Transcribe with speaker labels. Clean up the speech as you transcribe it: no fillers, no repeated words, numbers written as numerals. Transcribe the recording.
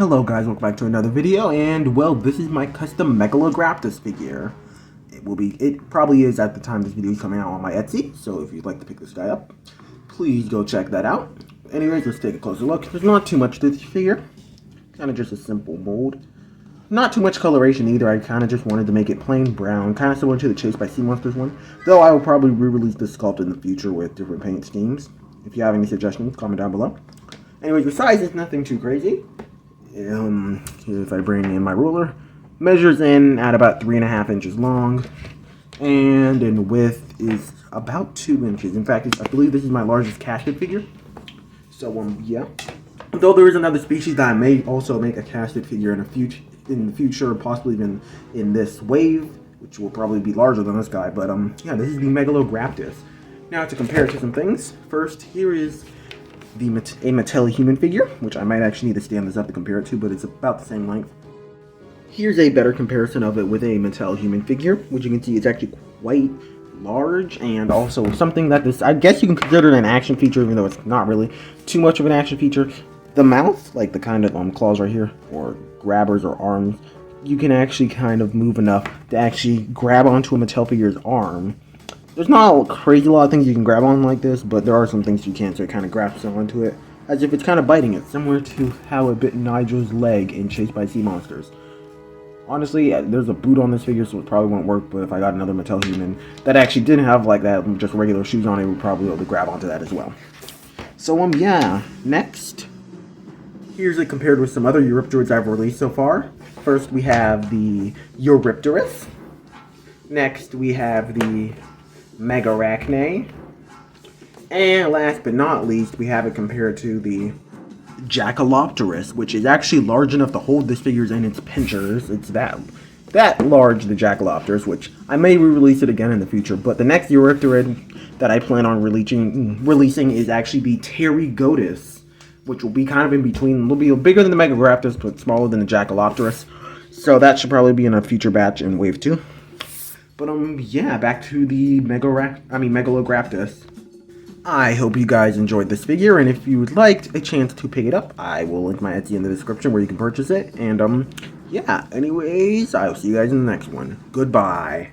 Speaker 1: Hello guys, welcome back to another video, and well, this is my custom megalograptus figure. It probably is at the time this video is coming out on my Etsy, so if you'd like to pick this guy up, please go check that out. Anyways, let's take a closer look. There's not too much to this figure, kind of just a simple mold. Not too much coloration either, I kind of just wanted to make it plain brown, kind of similar to the Chased by Sea Monsters one, though I will probably re-release this sculpt in the future with different paint schemes. If you have any suggestions, comment down below. Anyways, the size is nothing too crazy. If I bring in my ruler, measures in at about 3.5 inches long, and in width is about 2 inches. In fact, I believe this is my largest casted figure. So yeah. Though there is another species that I may also make a casted figure in the future, possibly even in this wave, which will probably be larger than this guy. But yeah, this is the megalograptus. Now to compare it to some things, first here is a Mattel human figure, which I might actually need to stand this up to compare it to, but it's about the same length. Here's a better comparison of it with a Mattel human figure, which you can see is actually quite large, and also something that I guess you can consider it an action feature, even though it's not really too much of an action feature. The mouth, like the kind of claws right here, or grabbers or arms, you can actually kind of move enough to actually grab onto a Mattel figure's arm. There's not a crazy lot of things you can grab on like this, but there are some things you can't, so it kind of grabs onto it as if it's kind of biting it, similar to how it bit Nigel's leg in Chased by Sea Monsters. Honestly, there's a boot on this figure, so it probably won't work, but if I got another Mattel human that actually didn't have like that, just regular shoes on it, would probably be able to grab onto that as well. So yeah, next, here's it compared with some other Eurypterids I've released so far. First we have the Eurypterus. Next we have the Megarachne, and last but not least, we have it compared to the Jackalopterus, which is actually large enough to hold this figure in its pinchers. It's that large, the Jackalopterus, which I may re-release it again in the future. But the next Eurypterid that I plan on releasing is actually the Pterygotus, which will be kind of in between. Will be bigger than the Megalograptus, but smaller than the Jackalopterus. So that should probably be in a future batch in Wave 2. But yeah, back to the Megalograptus. I hope you guys enjoyed this figure, and if you would like a chance to pick it up, I will link my Etsy in the description where you can purchase it. And yeah, anyways, I'll see you guys in the next one. Goodbye.